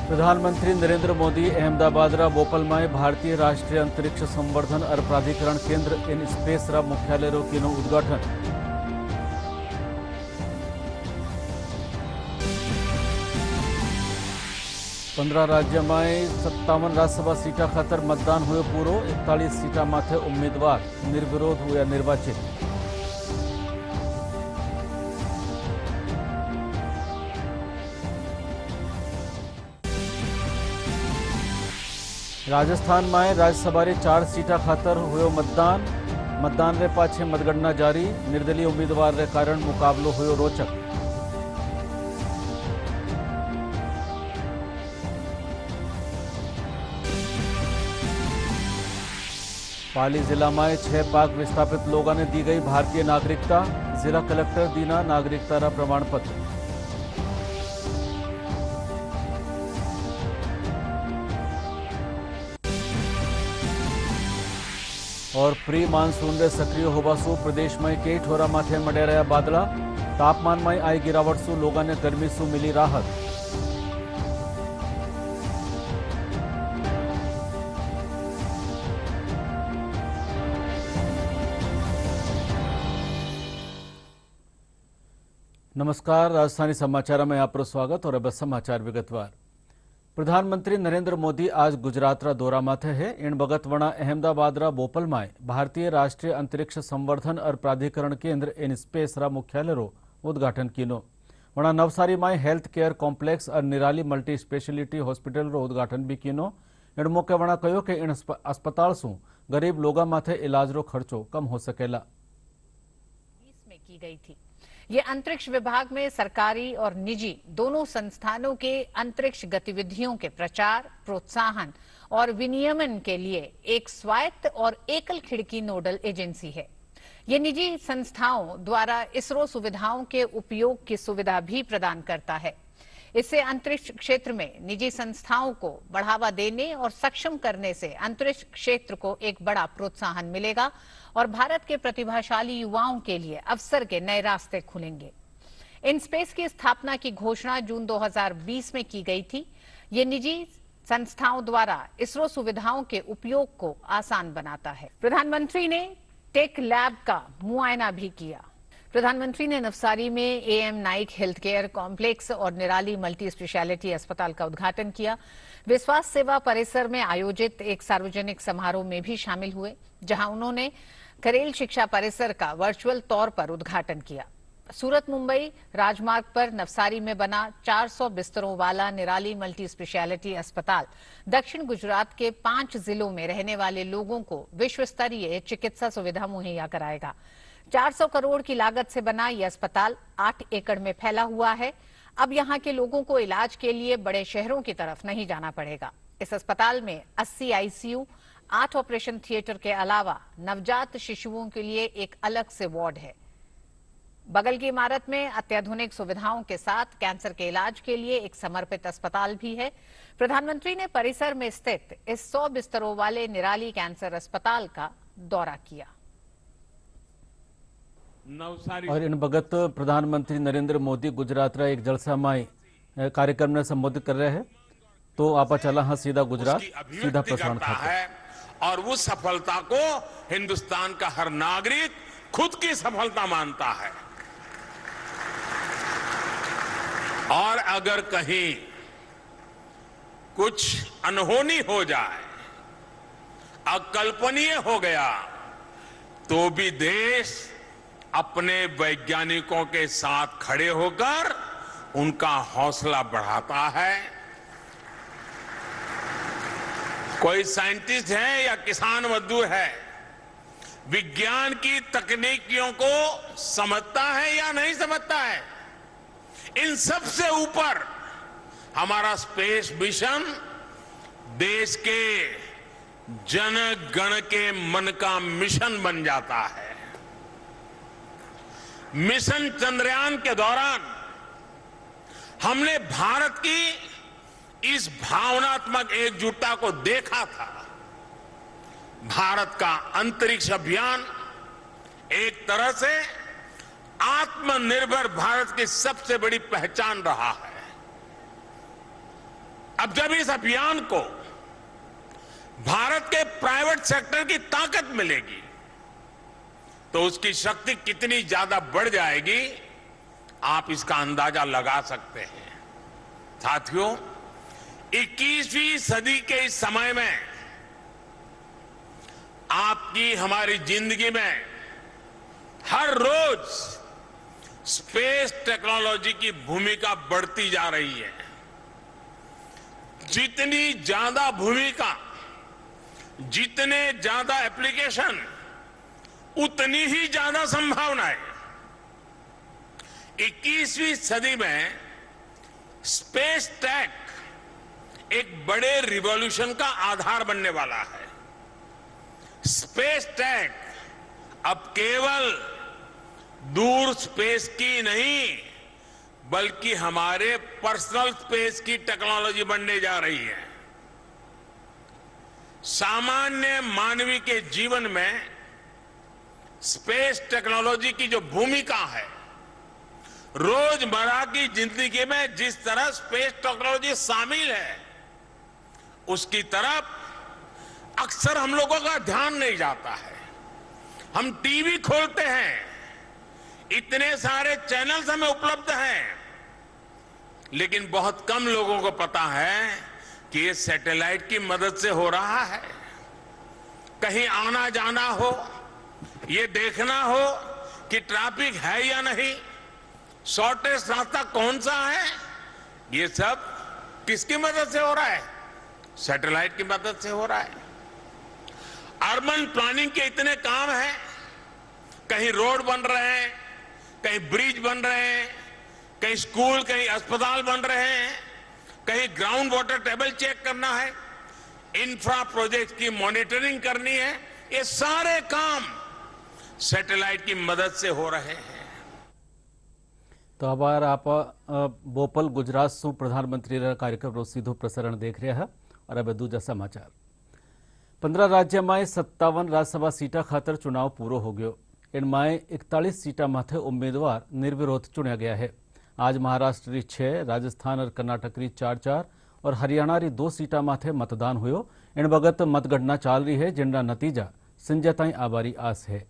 प्रधानमंत्री नरेंद्र मोदी अहमदाबाद बोपल में भारतीय राष्ट्रीय अंतरिक्ष संवर्धन और प्राधिकरण केंद्र इन स्पेस मुख्यालय कीनो उद्घाटन। 15 राज्य में 57 राज्यसभा सीटा खातर मतदान हुए पूरो। 41 सीटा माथे उम्मीदवार निर्विरोध हुआ निर्वाचित। राजस्थान में राज्यसभा रे 4 सीटा खातर हुए मतदान रे पाछे मतगणना जारी। निर्दलीय उम्मीदवार रे कारण मुकाबलो हुए रोचक। पाली जिला में 6 पाक विस्थापित लोगों ने दी गई भारतीय नागरिकता। जिला कलेक्टर दीना नागरिकता रा प्रमाण पत्र। और प्री मानसून रे सक्रिय होवासु प्रदेश में कई ठोरा माथे मडे रहा बादला। तापमान में आई गिरावट सु लोगों ने गर्मी सु मिली राहत। नमस्कार, राजधानी समाचार में आपको स्वागत और अब समाचार विगतवार। प्रधानमंत्री नरेंद्र मोदी आज गुजरात रा दौरा माथे है। इन बगत वणा अहमदाबाद रा बोपल में भारतीय राष्ट्रीय अंतरिक्ष संवर्धन और प्राधिकरण केंद्र इन स्पेस रा मुख्यालय रो उद्घाटन कीनो। वणा नवसारी में हेल्थ केयर कॉम्प्लेक्स और निराली मल्टी स्पेशलिटी हॉस्पिटल रो उद्घाटन भी कीनो। इन मौके वणा कहो कि इन अस्पताल सु गरीब लोगों माथे इलाज रो खर्चो कम हो सकेला। में की गई थी। ये अंतरिक्ष विभाग में सरकारी और निजी दोनों संस्थानों के अंतरिक्ष गतिविधियों के प्रचार, प्रोत्साहन और विनियमन के लिए एक स्वायत्त और एकल खिड़की नोडल एजेंसी है। ये निजी संस्थाओं द्वारा इसरो सुविधाओं के उपयोग की सुविधा भी प्रदान करता है। इससे अंतरिक्ष क्षेत्र में निजी संस्थाओं को बढ़ावा देने और सक्षम करने से अंतरिक्ष क्षेत्र को एक बड़ा प्रोत्साहन मिलेगा और भारत के प्रतिभाशाली युवाओं के लिए अवसर के नए रास्ते खुलेंगे। इन स्पेस की स्थापना की घोषणा जून 2020 में की गई थी। ये निजी संस्थाओं द्वारा इसरो सुविधाओं के उपयोग को आसान बनाता है। प्रधानमंत्री ने टेक लैब का मुआयना भी किया। प्रधानमंत्री ने नवसारी में am Naik health care complex और निराली मल्टी स्पेशलिटी अस्पताल का उद्घाटन किया। वे स्वास्थ्य सेवा परिसर में आयोजित एक सार्वजनिक समारोह में भी शामिल हुए, जहां उन्होंने करेल शिक्षा परिसर का वर्चुअल तौर पर उद्घाटन किया। सूरत मुंबई राजमार्ग पर नवसारी में बना 400 बिस्तरों वाला निराली मल्टी स्पेशलिटी अस्पताल दक्षिण गुजरात के 5 जिलों में रहने वाले लोगों को विश्व स्तरीय चिकित्सा सुविधा मुहैया कराएगा। 400 करोड़ की लागत से बना यह अस्पताल 8 एकड़ में फैला हुआ है। अब यहाँ के लोगों को इलाज के लिए बड़े शहरों की तरफ नहीं जाना पड़ेगा। इस अस्पताल में 80 आईसीयू, 8 ऑपरेशन थिएटर के अलावा नवजात शिशुओं के लिए एक अलग से वार्ड है। बगल की इमारत में अत्याधुनिक सुविधाओं के साथ कैंसर के इलाज के लिए एक समर्पित अस्पताल भी है। प्रधानमंत्री ने परिसर में स्थित इस 100 बिस्तरों वाले निराली कैंसर अस्पताल का दौरा किया। और इन बगत प्रधानमंत्री नरेंद्र मोदी गुजरात रा एक जलसा में कार्यक्रम ने संबोधित कर रहे हैं। तो आप चला हाँ सीधा गुजरात सीधा प्रसारण है और उस सफलता को हिंदुस्तान का हर नागरिक खुद की सफलता मानता है। और अगर कहीं कुछ अनहोनी हो जाए, अकल्पनीय हो गया, तो भी देश अपने वैज्ञानिकों के साथ खड़े होकर उनका हौसला बढ़ाता है। कोई साइंटिस्ट है या किसान मजदूर है, विज्ञान की तकनीकियों को समझता है या नहीं समझता है, इन सब से ऊपर हमारा स्पेस मिशन देश के जन गण के मन का मिशन बन जाता है। मिशन चंद्रयान के दौरान हमने भारत की इस भावनात्मक एकजुटता को देखा था। भारत का अंतरिक्ष अभियान एक तरह से आत्मनिर्भर भारत की सबसे बड़ी पहचान रहा है। अब जब इस अभियान को भारत के प्राइवेट सेक्टर की ताकत मिलेगी तो उसकी शक्ति कितनी ज्यादा बढ़ जाएगी, आप इसका अंदाजा लगा सकते हैं। साथियों, 21वीं सदी के इस समय में आपकी हमारी जिंदगी में हर रोज स्पेस टेक्नोलॉजी की भूमिका बढ़ती जा रही है। जितनी ज्यादा भूमिका, जितने ज्यादा एप्लीकेशन, उतनी ही ज्यादा संभावनाएं। 21वीं सदी में स्पेस टेक एक बड़े रिवॉल्यूशन का आधार बनने वाला है। स्पेस टेक अब केवल दूर स्पेस की नहीं, बल्कि हमारे पर्सनल स्पेस की टेक्नोलॉजी बनने जा रही है। सामान्य मानवी के जीवन में स्पेस टेक्नोलॉजी की जो भूमिका है, रोजमर्रा की जिंदगी में जिस तरह स्पेस टेक्नोलॉजी शामिल है, उसकी तरफ अक्सर हम लोगों का ध्यान नहीं जाता है। हम टीवी खोलते हैं, इतने सारे चैनल्स हमें उपलब्ध हैं, लेकिन बहुत कम लोगों को पता है कि ये सैटेलाइट की मदद से हो रहा है। कहीं आना जाना हो, ये देखना हो कि ट्रैफिक है या नहीं, शॉर्टेस्ट रास्ता कौन सा है, ये सब किसकी मदद से हो रहा है? सैटेलाइट की मदद से हो रहा है। अर्बन प्लानिंग के इतने काम हैं, कहीं रोड बन रहे हैं, कहीं ब्रिज बन रहे हैं, कहीं स्कूल, कहीं अस्पताल बन रहे हैं, कहीं ग्राउंड वाटर टेबल चेक करना है, इंफ्रा प्रोजेक्ट की मॉनिटरिंग करनी है, ये सारे काम सैटेलाइट की मदद से हो रहे हैं। તો આભાર આપ બોપલ ગુજરાત શું પ્રધાનમંત્રી કાર્યક્રમનું સીધું પ્રસારણ દેખ રહ્યા है और अब दूजा समाचार। 15 राज्य में 57 राज्यसभा सीटा खातर चुनाव पूरो हो गयो। इनमें 41 सीटा माथे उम्मीदवार निर्विरोध चुनिया गया है। आज महाराष्ट्र री 6, राजस्थान और कर्नाटक री 4-4 और हरियाणा री 2 सीटा माथे मतदान हुयो। इन वगत मतगणना चाल रही है, जिनका नतीजा संजय ताई आबारी आस है।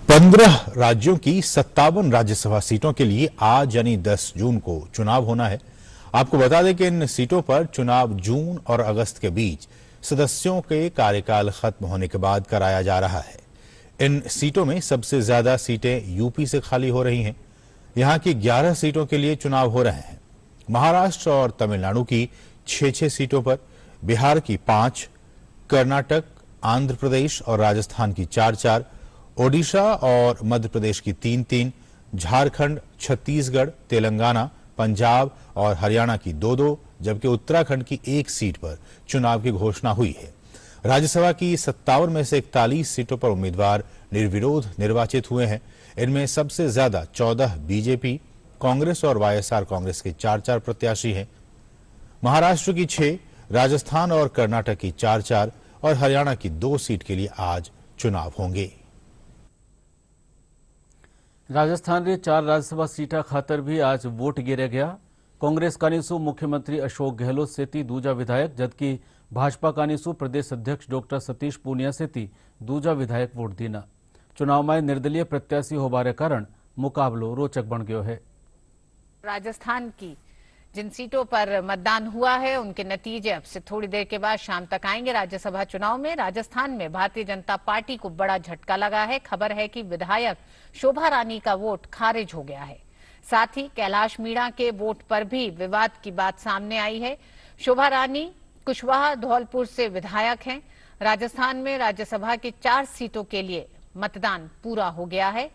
15 राज्यों की 57 राज्यसभा सीटों के लिए आज यानी 10 जून को चुनाव होना है। आपको बता दें कि इन सीटों पर चुनाव जून और अगस्त के बीच सदस्यों के कार्यकाल खत्म होने के बाद कराया जा रहा है। इन सीटों में सबसे ज्यादा सीटें यूपी से खाली हो रही हैं। यहां की 11 सीटों के लिए चुनाव हो रहे हैं। महाराष्ट्र और तमिलनाडु की 6-6 सीटों पर, बिहार की 5, कर्नाटक, आंध्र प्रदेश और राजस्थान की 4-4, ओडिशा और मध्य प्रदेश की 3-3, झारखंड, छत्तीसगढ़, तेलंगाना, पंजाब और हरियाणा की 2-2, जबकि उत्तराखंड की 1 सीट पर चुनाव की घोषणा हुई है। राज्यसभा की 57 में से 41 सीटों पर उम्मीदवार निर्विरोध निर्वाचित हुए हैं। इनमें सबसे ज्यादा 14 बीजेपी, कांग्रेस और वाईएसआर कांग्रेस के 4-4 प्रत्याशी हैं। महाराष्ट्र की 6, राजस्थान और कर्नाटक की 4-4 और हरियाणा की 2 सीट के लिए आज चुनाव होंगे। राजस्थान री 4 राज्यसभा सीटा खातर भी आज वोट गिरे गया। कांग्रेस कानीसू मुख्यमंत्री अशोक गहलोत सेती दूजा विधायक, जबकि भाजपा कानीसू प्रदेश अध्यक्ष डॉक्टर सतीश पूनिया सेती दूजा विधायक वोट दीना। चुनाव में निर्दलीय प्रत्याशी होबारे कारण मुकाबलो रोचक बन गयो है। राजस्थान की जिन सीटों पर मतदान हुआ है उनके नतीजे अब से थोड़ी देर के बाद शाम तक आएंगे। राज्यसभा चुनाव में राजस्थान में भारतीय जनता पार्टी को बड़ा झटका लगा है। खबर है कि विधायक शोभा रानी का वोट खारिज हो गया है। साथ ही कैलाश मीणा के वोट पर भी विवाद की बात सामने आई है। शोभा रानी कुशवाहा धौलपुर से विधायक हैं। राजस्थान में राज्यसभा की 4 सीटों के लिए मतदान पूरा हो गया है।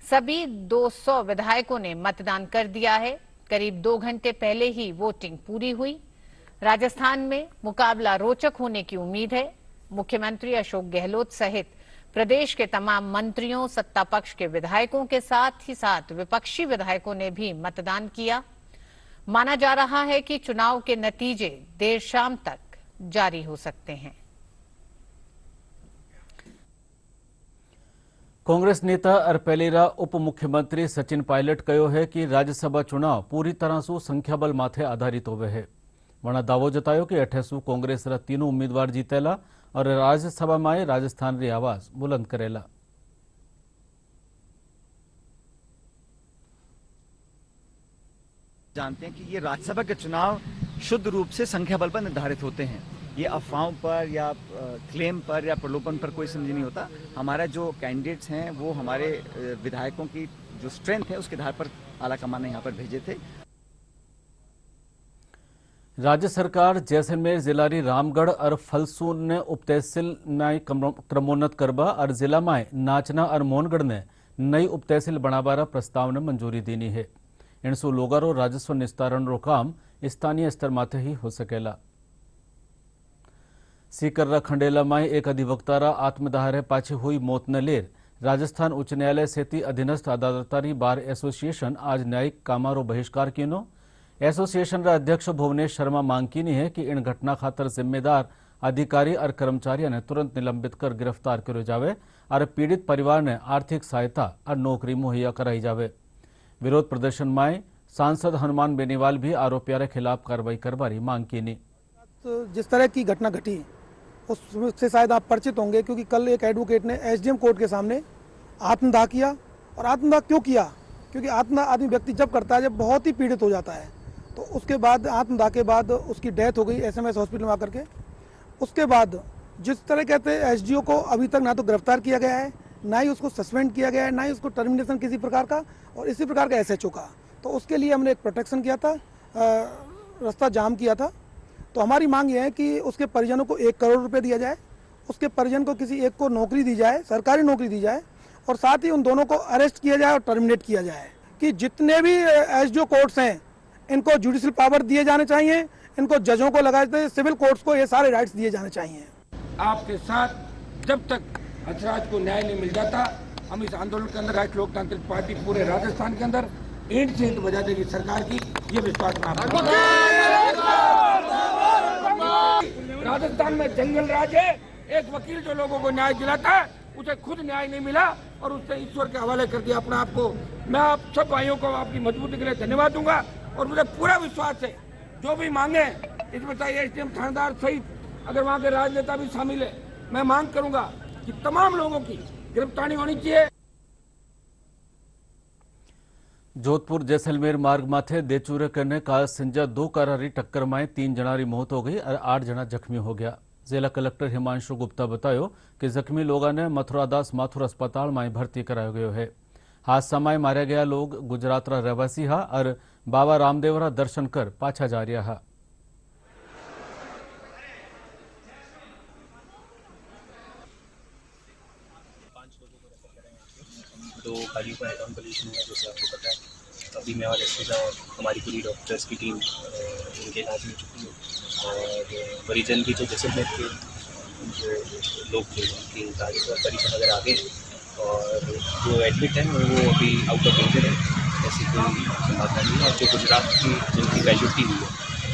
सभी 200 विधायकों ने मतदान कर दिया है। करीब 2 घंटे पहले ही वोटिंग पूरी हुई। राजस्थान में मुकाबला रोचक होने की उम्मीद है। मुख्यमंत्री अशोक गहलोत सहित प्रदेश के तमाम मंत्रियों, सत्ता पक्ष के विधायकों के साथ ही साथ विपक्षी विधायकों ने भी मतदान किया। माना जा रहा है कि चुनाव के नतीजे देर शाम तक जारी हो सकते हैं। कांग्रेस नेता और पहलीरा उप मुख्यमंत्री सचिन पायलट कहो है कि राज्यसभा चुनाव पूरी तरह से संख्याबल माथे आधारित होवे है। वणा दावो जतायो कि अठेसु कांग्रेस रा तीनों उम्मीदवार जीतेला और राज्यसभा में राजस्थान री आवाज बुलंद करेला। जानते हैं कि ये राज्यसभा के चुनाव शुद्ध रूप से संख्या बल पर निर्धारित होते हैं। ये अफवाहों पर या क्लेम पर या प्रलोभन पर कोई समझ नहीं होता। हमारा जो कैंडिडेट्स हैं वो हमारे विधायकों की जो स्ट्रेंथ है उसके आधार पर आलाकमान ने यहाँ पर भेजे थे। राज्य सरकार जैसलमेर जिला री रामगढ़ और फलसून ने उपतहसील में क्रमोन्नत करवा और जिला में नाचना और मोहनगढ़ ने नई उपतहसील बनावारा प्रस्ताव ने मंजूरी देनी है। इनसु लोगारो राजस्व निस्तारण रो काम स्थानीय स्तर माथे ही हो सकेला। सीकर्रा खंडेला में एक अधिवक्तारा आत्मदाह पाछी हुई मौत ने लेर राजस्थान उच्च न्यायालय सेती अधीनस्थ अदालतारी बार एसोसिएशन आज न्यायिक कामारो बहिष्कार कीनो। एसोसिएशन रा अध्यक्ष भुवनेश शर्मा मांग कीनी है कि इन घटना खातर जिम्मेदार अधिकारी और कर्मचारियों ने तुरंत निलंबित कर गिरफ्तार करो जावे और पीड़ित परिवार ने आर्थिक सहायता और नौकरी मुहैया कराई जावे। विरोध प्रदर्शन में सांसद हनुमान बेनीवाल भी आरोपियों के खिलाफ कार्रवाई करवारी मांग कीनी। तो जिस तरह की घटना घटी उससे शायद आप परिचित होंगे, क्योंकि कल एक एडवोकेट ने एसडीएम कोर्ट के सामने आत्मदाह किया। और आत्मदाह क्यों किया? क्योंकि आत्मदाह आदमी व्यक्ति जब करता है जब बहुत ही पीड़ित हो जाता है, तो उसके बाद आत्मदाह के बाद उसकी डेथ हो गई एसएमएस हॉस्पिटल में आकर के। उसके बाद जिस तरह कहते हैं एसडीओ को अभी तक ना तो गिरफ्तार किया गया है, ना ही उसको सस्पेंड किया गया है, ना ही उसको टर्मिनेशन किसी प्रकार का, और इसी प्रकार का एसएचओ का। तो उसके लिए हमने एक प्रोटेक्शन किया था, रास्ता जाम किया था। तो हमारी मांग ये है कि उसके परिजनों को 1 करोड़ रुपए दिया जाए, उसके परिजन को किसी एक को नौकरी दी जाए, सरकारी नौकरी दी जाए, और साथ ही उन दोनों को अरेस्ट किया जाए और टर्मिनेट किया जाए। कि जितने भी एसडीओ कोर्ट्स हैं इनको जुडिशियल पावर दिए जाने चाहिए, इनको जजों को लगाते, सिविल कोर्ट्स को ये सारे राइट्स दिए जाने चाहिए। आपके साथ जब तक हंसराज को न्याय नहीं मिल जाता, हम इस आंदोलन के अंदर राष्ट्रीय लोकतांत्रिक पार्टी पूरे राजस्थान के अंदर ईंट से ईंट बजा देगी सरकार की, ये विश्वास राजस्थान में जंगल राज है। एक वकील जो लोगों को न्याय दिलाता है उसे खुद न्याय नहीं मिला और उसने ईश्वर के हवाले कर दिया अपने आप को। मैं आप सब भाइयों को आपकी मजबूती के लिए धन्यवाद दूंगा और मुझे पूरा विश्वास है जो भी मांगे इसमें चाहे एसडीएम थानेदार सहित अगर वहाँ के राजनेता भी शामिल है, मैं मांग करूंगा कि तमाम लोगों की गिरफ्तारी होनी चाहिए। जोधपुर जैसलमेर मार्ग माथे देचूरे करने काल संजा 2 कार टक्कर में 3 जना की मौत हो गई और 8 जना जख्मी हो गया। जिला कलेक्टर हिमांशु गुप्ता बतायो कि जख्मी लोगों ने मथुरादास माथुर अस्पताल में भर्ती कराया गयो है। हादसा में मारे गया लोग गुजरात रा रहवासी हा और बाबा रामदेव रा दर्शन कर पाछा जा रहा हा। दो गाड़ियों का हेड ऑन पोल्यूशन हुआ, जैसे आपको पता है। अभी मैं और एसपीजा और हमारी पूरी डॉक्टर्स की टीम इनके इलाज में चुकी है और परिजन भी जो जैसलमेर के जो लोग थे उनकी गाड़ी पर परिजन अगर आगे और जो एडमिट हैं वो अभी आउट ऑफ डेंजर है, ऐसी कोई संभावना नहीं है। और जो गुजरात की जिनकी कैजुअल्टी हुई है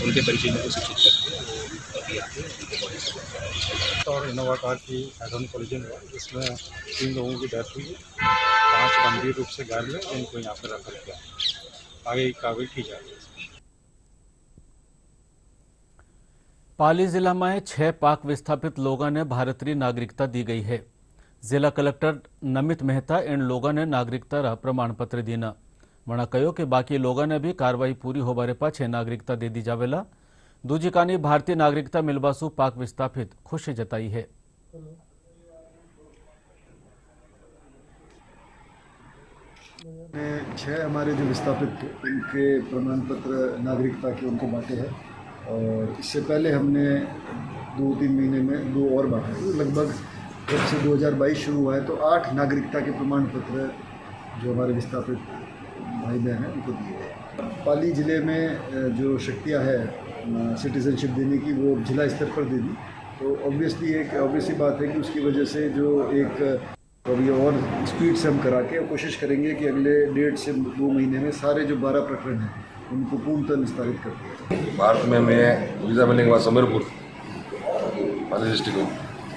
उनके परिजनों को सूचित करके वो अभी आके उनके बॉडी से और इनोवा कार की हेड ऑन कोलिजन हुआ जिसमें 3 लोगों की डेथ हुई है, 5 गंभीर रूप से घायल है, इनको यहाँ पर रेफर किया। आगे की कार्रवाई की जा रही है। पाली जिला में 6 पाक विस्थापित लोगों ने भारतीय नागरिकता दी गई है। जिला कलेक्टर नमित मेहता इन लोगों ने नागरिकता रा प्रमाण पत्र दीना। वणा कहो कि बाकी लोगों ने भी कार्रवाई पूरी होबारे पाछे नागरिकता दे दी जावेला। दूजी कानी भारतीय नागरिकता मिलवासु पाक विस्थापित खुशी जताई है। 6 हमारे जो विस्थापित थे उनके प्रमाण पत्र नागरिकता के उनको बांटे हैं और इससे पहले हमने 2-3 महीने में 2 और बांटे। लगभग जब से 2022 शुरू हुआ है तो 8 नागरिकता के प्रमाण पत्र जो हमारे विस्थापित भाई बहन हैं उनको दिए गए। पाली ज़िले में जो शक्तियाँ है सिटीजनशिप देने की वो जिला स्तर पर दे दी, तो ऑब्वियसली बात है कि उसकी वजह से जो एक अभी और स्पीड से हम करा के कोशिश करेंगे कि अगले 1.5 से 2 महीने में सारे जो 12 प्रकरण हैं उनको पूर्णतः निस्तारित कर दिया। भारत में मैं वीज़ा मिलने के बाद समीरपुर पाली डिस्ट्रिक्ट में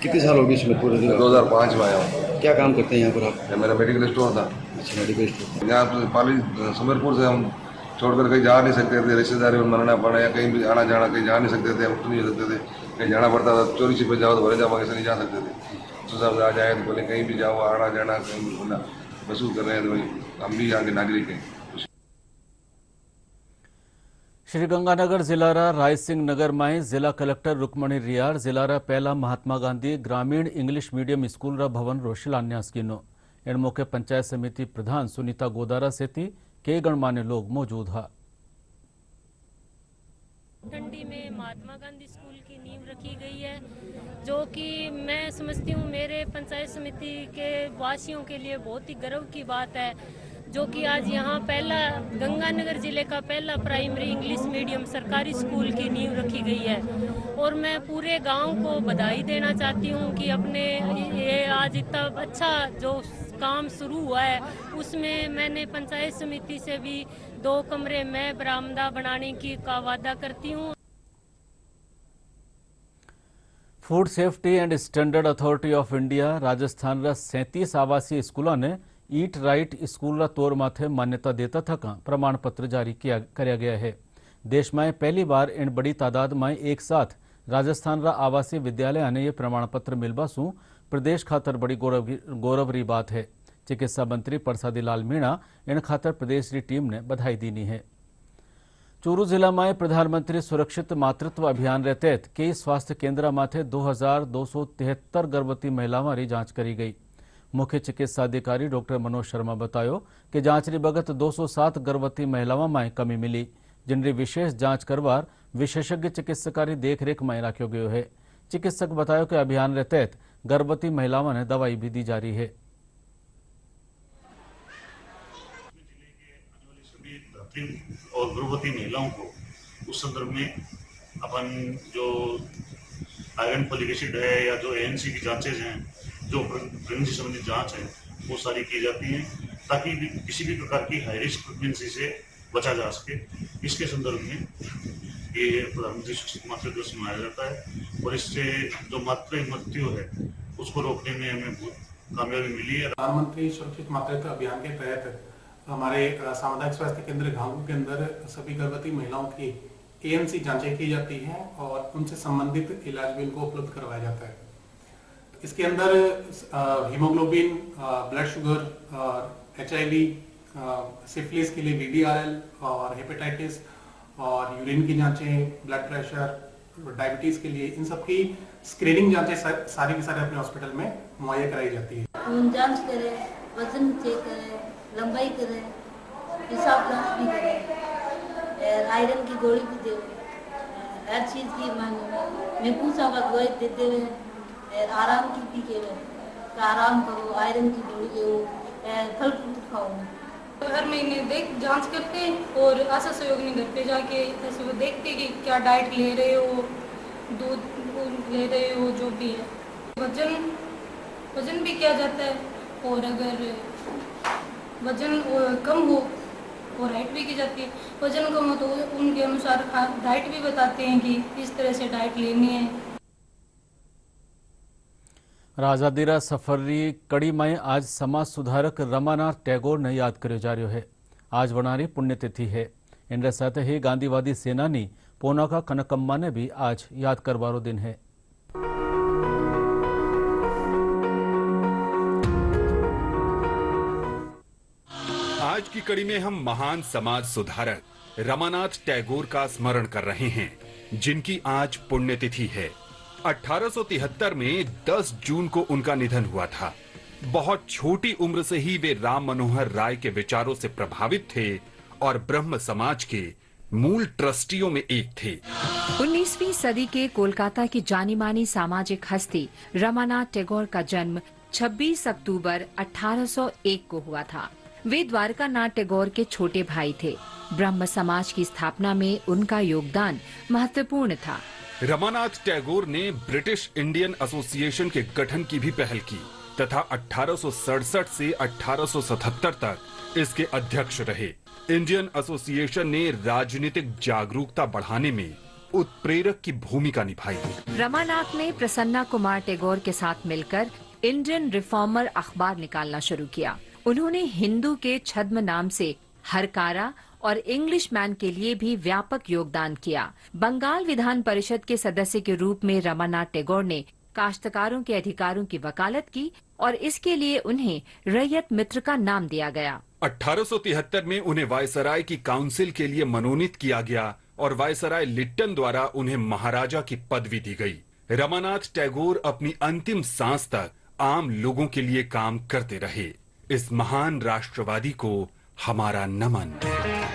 कितने साल हो गए इसमें? पूरे 2005 में आया हूँ। क्या काम करते हैं यहाँ पर आप? मेरा मेडिकल स्टोर था। अच्छा, मेडिकल स्टोर। यहाँ पाली सुमेरपुर से हम छोड़कर कहीं जा नहीं सकते थे, रिश्तेदारी में मरना पड़ा या कहीं भी आना जाना, कहीं जा नहीं सकते थे, हम उठ नहीं सकते थे, कहीं जाना पड़ता था चोरी छिपे जाओ तो भले जाओ, कैसे नहीं जा सकते थे। तो साहब आ जाए तो बोले कहीं भी जाओ, आना जाना कहीं भी बोला महसूस कर रहे हैं, तो भाई हम भी यहाँ के नागरिक हैं। श्रीगंगानगर जिलारा रायसिंह नगर में जिला कलेक्टर रुक्मणी रियार जिलारा पहला महात्मा गांधी ग्रामीण इंग्लिश मीडियम स्कूल रा भवन रो शिलान्यास कीनो। इन मौके पंचायत समिति प्रधान सुनीता गोदारा सेती कई गणमान्य लोग मौजूद हा। टंडी में महात्मा गांधी स्कूल की नींव रखी गई है, जो कि मैं समझती हूँ मेरे पंचायत समिति के वासियों के लिए बहुत ही गर्व की बात है, जो कि आज यहाँ पहला गंगानगर जिले का पहला प्राइमरी इंग्लिश मीडियम सरकारी स्कूल की नींव रखी गई है। और मैं पूरे गांव को बधाई देना चाहती हूँ कि अपने ये आज इतना अच्छा जो काम शुरू हुआ है, उसमें मैंने पंचायत समिति से भी 2 कमरे में बरामदा बनाने की का वादा करती हूँ। Food safety and standard authority of India Rajasthan रा 37 आवासीय स्कूलों ने ईट राइट स्कूल रा तौर माथे मान्यता देता थका प्रमाण पत्र जारी किया गया है। देश में पहली बार इन बड़ी तादाद में एक साथ राजस्थान रा आवासीय विद्यालय ने यह प्रमाण पत्र मिलवासू प्रदेश खातर बड़ी गौरवरी बात है। चिकित्सा मंत्री परसादी लाल मीणा इन खातर प्रदेश की टीम ने बधाई दीनी है। चूरू जिला में प्रधानमंत्री सुरक्षित मातृत्व अभियान के तहत कई स्वास्थ्य केंद्र माथे 2273 गर्भवती महिलाओं की जांच करी गई। मुख्य चिकित्सा अधिकारी डॉक्टर मनोज शर्मा बतायो कि जांच री बगत 207 गर्भवती महिलाओं में कमी मिली, जिनकी विशेष जांच करवार विशेषज्ञ चिकित्सकारी देखरेख में रखो गयो है। चिकित्सक बतायो कि अभियान के तहत गर्भवती महिलाओं ने दवाई भी दी जा रही है। और गर्भवती महिलाओं को उस संदर्भ में अपन जो आयरन फोलिक एसिड है या जो ANC की जांचेज हैं, जो प्रेगनेंसी संबंधी जांच है, वो सारी की जाती हैं ताकि किसी भी प्रकार की हाई रिस्क प्रेगनेंसी से बचा जा सके। इसके संदर्भ में ये प्रधानमंत्री सुरक्षित मातृत्व दिवस मनाया जाता है और इससे जो मातृ मृत्यु है उसको रोकने में हमें बहुत कामयाबी मिली है। प्रधानमंत्री सुरक्षित मातृत्व अभियान के तहत हमारे सामुदायिक स्वास्थ्य केंद्र गांव के अंदर सभी गर्भवती महिलाओं की ANC जांचें की जाती हैं और उनसे संबंधित इलाज भी उनको उपलब्ध करवाया जाता है। इसके अंदर haemoglobin, blood sugar, HIV, syphilis के लिए VDRL और हेपेटाइटिस और यूरिन की जांचें, ब्लड प्रेशर, डायबिटीज के लिए इन सब की स्क्रीनिंग जांचें सारी की सारी अपने हॉस्पिटल में मुहैया कराई जाती है। खून जांच करें, वजन चेक करें, लंबाई करें, पेशाब जांच भी करें, आयरन की गोली भी दे, हर चीज की मैं पूछा दवाई देते हुए आराम की भी के आराम करो, आयरन की गोली लो, फल फ्रूट खाओ। हर महीने देख जांच करते हैं और आशा सहयोगी घर पे जाके ऐसे वो देखते हैं कि क्या डाइट ले रहे हो, दूध ले रहे हो, जो भी है। वजन भी किया जाता है और अगर वजन कम हो और डाइट भी की जाती है। वजन कम हो तो उनके अनुसार डाइट भी बताते हैं कि इस तरह से डाइट लेनी है। आजादीरा सफरी कड़ी में आज समाज सुधारक रमानाथ टैगोर ने याद करो जा रहा है। आज वनारी पुण्यतिथि है। इन साथ ही गांधीवादी सेनानी पोनाका कनकम्मा ने भी आज याद करवारो दिन है। आज की कड़ी में हम महान समाज सुधारक रमानाथ टैगोर का स्मरण कर रहे हैं, जिनकी आज पुण्यतिथि है। 1873 में 10 जून को उनका निधन हुआ था। बहुत छोटी उम्र से ही वे राम मनोहर राय के विचारों से प्रभावित थे और ब्रह्म समाज के मूल ट्रस्टियों में एक थे। 19वीं सदी के कोलकाता की जानी मानी सामाजिक हस्ती रमानाथ टैगोर का जन्म 26 अक्टूबर 1801 को हुआ था। वे द्वारका नाथ टैगोर के छोटे भाई थे। ब्रह्म समाज की स्थापना में उनका योगदान महत्वपूर्ण था। रमानाथ टैगोर ने ब्रिटिश इंडियन एसोसिएशन के गठन की भी पहल की तथा 1867 से 1877 तक इसके अध्यक्ष रहे। इंडियन एसोसिएशन ने राजनीतिक जागरूकता बढ़ाने में उत्प्रेरक की भूमिका निभाई। रमानाथ ने प्रसन्ना कुमार टैगोर के साथ मिलकर इंडियन रिफॉर्मर अखबार निकालना शुरू किया। उन्होंने हिंदू के छद्म नाम से हरकारा और इंग्लिश मैन के लिए भी व्यापक योगदान किया। बंगाल विधान परिषद के सदस्य के रूप में रमानाथ टैगोर ने काश्तकारों के अधिकारों की वकालत की और इसके लिए उन्हें रैयत मित्र का नाम दिया गया। 1873 में उन्हें वायसराय की काउंसिल के लिए मनोनीत किया गया और वायसराय लिट्टन द्वारा उन्हें महाराजा की पदवी दी गई। रमानाथ टैगोर अपनी अंतिम सांस तक आम लोगों के लिए काम करते रहे। इस महान राष्ट्रवादी को हमारा नमन।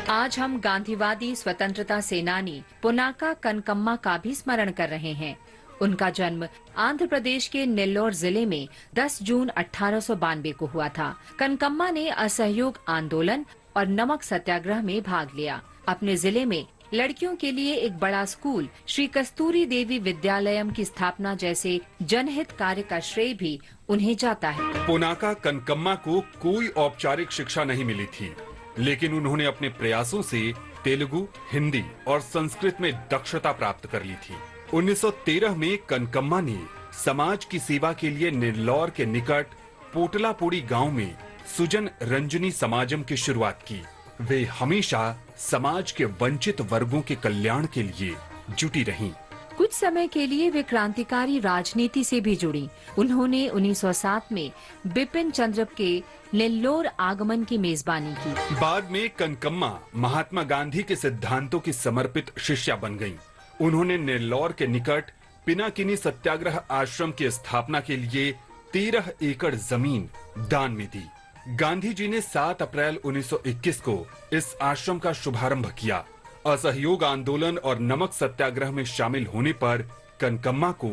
आज हम गांधीवादी स्वतंत्रता सेनानी पुनाका कनकम्मा का भी स्मरण कर रहे हैं। उनका जन्म आंध्र प्रदेश के नेल्लोर जिले में 10 जून 1892 को हुआ था। कनकम्मा ने असहयोग आंदोलन और नमक सत्याग्रह में भाग लिया। अपने जिले में लड़कियों के लिए एक बड़ा स्कूल श्री कस्तूरी देवी विद्यालयम की स्थापना जैसे जनहित कार्य का श्रेय भी उन्हें जाता है। पुनाका कनकम्मा को कोई औपचारिक शिक्षा नहीं मिली थी, लेकिन उन्होंने अपने प्रयासों से तेलुगु, हिंदी और संस्कृत में दक्षता प्राप्त कर ली थी। 1913 में कनकम्मा ने समाज की सेवा के लिए नेल्लौर के निकट पोटलापुड़ी गांव में सुजन रंजनी समाजम की शुरुआत की। वे हमेशा समाज के वंचित वर्गों के कल्याण के लिए जुटी रहीं। कुछ समय के लिए वे क्रांतिकारी राजनीति से भी जुड़ी। उन्होंने 1907 में बिपिन चंद्र के नेल्लोर आगमन की मेजबानी की। बाद में कनकम्मा महात्मा गांधी के सिद्धांतों की समर्पित शिष्या बन गईं। उन्होंने नेल्लौर के निकट पिनाकिनी सत्याग्रह आश्रम की स्थापना के लिए 13 एकड़ जमीन दान में दी। गांधी जी ने 7 अप्रैल 1921 को इस आश्रम का शुभारंभ किया। असहयोग आंदोलन और नमक सत्याग्रह में शामिल होने पर कनकम्मा को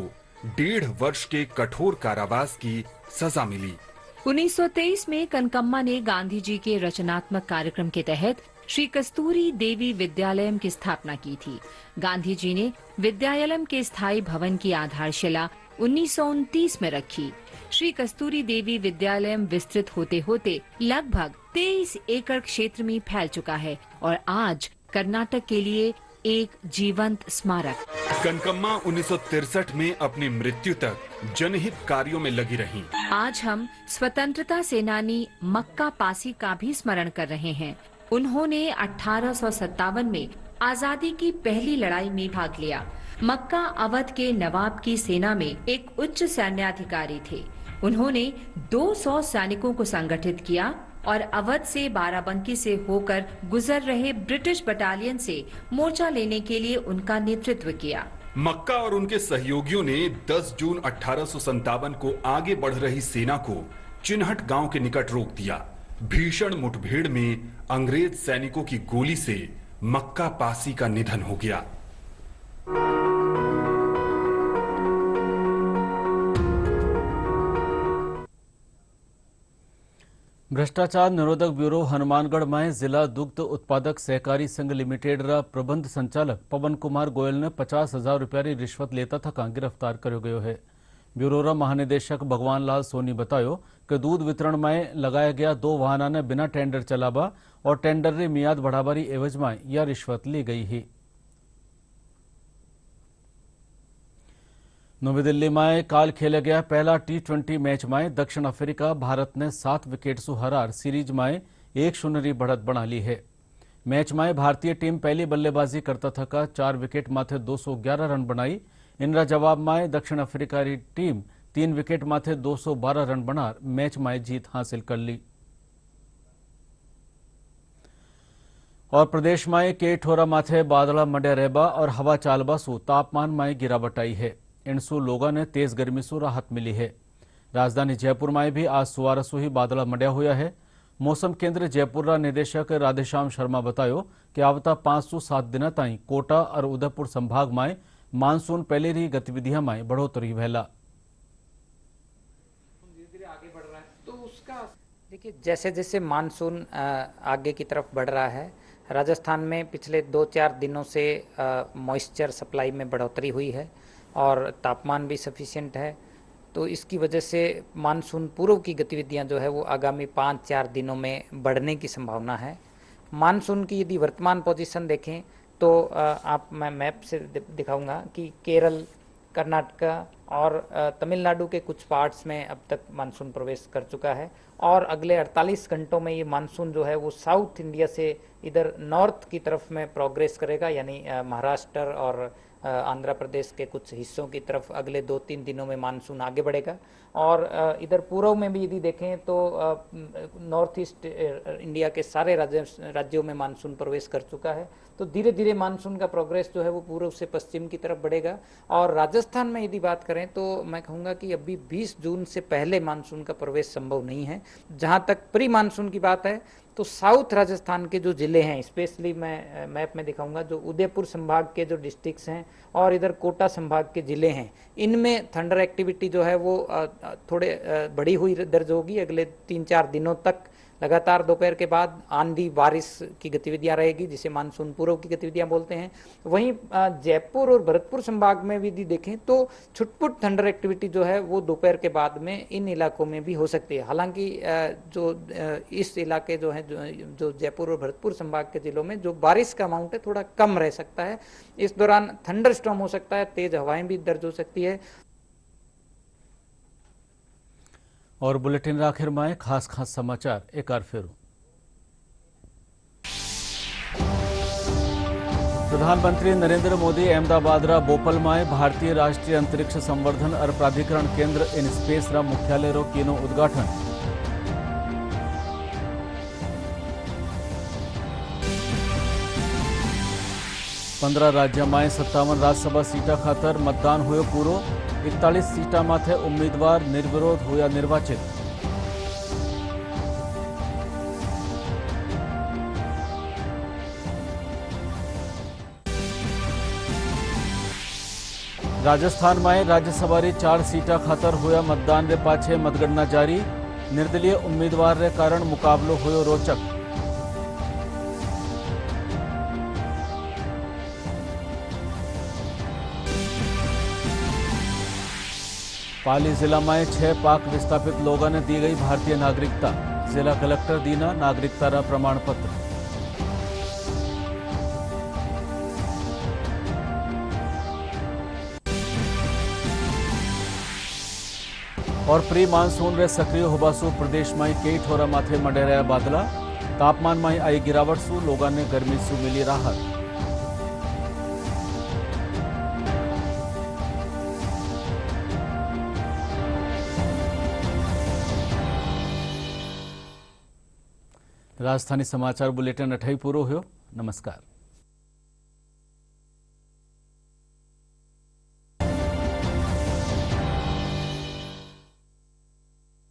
1.5 वर्ष के कठोर कारावास की सजा मिली। 1923 में कनकम्मा ने गांधी जी के रचनात्मक कार्यक्रम के तहत श्री कस्तूरी देवी विद्यालयम की स्थापना की थी। गांधी जी ने विद्यालयम के स्थायी भवन की आधारशिला 1929 में रखी। श्री कस्तूरी देवी विद्यालयम विस्तृत होते होते लगभग 23 एकड़ क्षेत्र में फैल चुका है और आज कर्नाटक के लिए एक जीवंत स्मारक। कनकम्मा 1963 में अपनी मृत्यु तक जनहित कार्यों में लगी रहीं। आज हम स्वतंत्रता सेनानी मक्का पासी का भी स्मरण कर रहे हैं। उन्होंने 1857 में आजादी की पहली लड़ाई में भाग लिया। मक्का अवध के नवाब की सेना में एक उच्च सैन्याधिकारी थे। उन्होंने 200 सैनिकों को संगठित किया और अवध से बाराबंकी से होकर गुजर रहे ब्रिटिश बटालियन से मोर्चा लेने के लिए उनका नेतृत्व किया। मक्का और उनके सहयोगियों ने 10 जून 1857 को आगे बढ़ रही सेना को चिन्हट गांव के निकट रोक दिया। भीषण मुठभेड़ में अंग्रेज सैनिकों की गोली से मक्का पासी का निधन हो गया। भ्रष्टाचार निरोधक ब्यूरो हनुमानगढ़ में जिला दुग्ध उत्पादक सहकारी संघ लिमिटेड रा प्रबंध संचालक पवन कुमार गोयल ने 50,000 रुपया रिश्वत लेता थका गिरफ्तार कर्यो गयो है। ब्यूरो रा महानिदेशक भगवान लाल सोनी बतायो कि दूध वितरण में लगाया गया 2 वाहना ने बिना टेंडर चलाबा और टेंडर री मियाद बढ़ावारी एवज में यह रिश्वत ली गई ही। नवी दिल्ली में काल खेला गया पहला T20 मैच में दक्षिण अफ्रीका भारत ने 7 विकेट से हरार सीरीज में 1-0 री बढ़त बना ली है। मैच में भारतीय टीम पहली बल्लेबाजी करता थका 4 विकेट माथे 211 रन बनाई। इनरा जवाब में दक्षिण अफ्रीका री टीम 3 विकेट माथे 212 रन बनार मैच में जीत हासिल कर ली। और प्रदेश में कई ठोरा माथे बादला मंड्या रहबा और हवा चालबा सु तापमान में गिरावट आई है। इनसु लोगों ने तेज गर्मी से राहत मिली है। राजधानी जयपुर में भी आज सुवार सु ही बादला मंड्या हुआ है। मौसम केंद्र जयपुर रा निदेशक राधेश्याम शर्मा बतायो कि आवता 5 से 7 दिन ताई कोटा और उदयपुर संभाग में मानसून पहले री गतिविधियां में बढ़ोतरी वेला। देखिए, जैसे जैसे मानसून आगे की तरफ बढ़ रहा है, राजस्थान में पिछले 2-4 दिनों से मॉइस्चर सप्लाई में बढ़ोतरी हुई है और तापमान भी सफिशिएंट है। तो इसकी वजह से मानसून पूर्व की गतिविधियां जो है वो आगामी 5-4 दिनों में बढ़ने की संभावना है। मानसून की यदि वर्तमान पोजीशन देखें तो मैं मैप से दिखाऊंगा कि केरल, कर्नाटका और तमिलनाडु के कुछ पार्ट्स में अब तक मानसून प्रवेश कर चुका है और अगले 48 घंटों में ये मानसून जो है वो साउथ इंडिया से इधर नॉर्थ की तरफ में प्रोग्रेस करेगा, यानी महाराष्ट्र और आंध्र प्रदेश के कुछ हिस्सों की तरफ अगले 2-3 दिनों में मानसून आगे बढ़ेगा। और इधर पूर्व में भी यदि देखें तो नॉर्थ ईस्ट इंडिया के सारे राज्यों में मानसून प्रवेश कर चुका है। तो धीरे धीरे मानसून का प्रोग्रेस जो है वो पूर्व से पश्चिम की तरफ बढ़ेगा। और राजस्थान में यदि बात करें तो मैं कहूँगा कि अभी 20 जून से पहले मानसून का प्रवेश संभव नहीं है। जहाँ तक प्री मानसून की बात है तो साउथ राजस्थान के जो जिले हैं, स्पेशली मैं मैप में दिखाऊंगा, जो उदयपुर संभाग के जो डिस्ट्रिक्ट्स हैं और इधर कोटा संभाग के जिले हैं, इनमें थंडर एक्टिविटी जो है वो थोड़े बढ़ी हुई दर्ज होगी। अगले 3-4 दिनों तक लगातार दोपहर के बाद आंधी बारिश की गतिविधियां रहेगी, जिसे मानसून पूर्व की गतिविधियां बोलते हैं। वहीं जयपुर और भरतपुर संभाग में भी यदि देखें तो छुटपुट थंडर एक्टिविटी जो है वो दोपहर के बाद में इन इलाकों में भी हो सकती है। हालांकि जो इस इलाके जो है जो जयपुर और भरतपुर संभाग के जिलों में जो बारिश का अमाउंट है थोड़ा कम रह सकता है। इस दौरान थंडर स्टॉर्म हो सकता है, तेज हवाएं भी दर्ज हो सकती है। और बुलेटिन आखिर में खास समाचार एक बार फिर। प्रधानमंत्री नरेंद्र मोदी अहमदाबाद बोपल में भारतीय राष्ट्रीय अंतरिक्ष संवर्धन और प्राधिकरण केंद्र इन स्पेस मुख्यालय कीनो उद्घाटन। पंद्रह राज्य में 57 राज्यसभा सीटा खातर मतदान हुए पूरो। 41 सीटा माथे उम्मीदवार निर्विरोध हुआ निर्वाचित। राजस्थान में राज्यसभा 4 सीटा खातर हुआ मतदान रे पाछे मतगणना जारी। निर्दलीय उम्मीदवार रे कारण मुकाबलो हुआ रोचक। पाली जिला में 6 पाक विस्थापित लोगों ने दी गई भारतीय नागरिकता। जिला कलेक्टर दीना नागरिकता रा प्रमाण पत्र। और प्री मानसून रे सक्रिय होबासु प्रदेश में कई ठोरा माथे मंडे रहा बादला। तापमान में आई गिरावट सु लोगों ने गर्मी सु मिली राहत। राजधानी समाचार बुलेटिन अठाई पूरो हुयो। नमस्कार।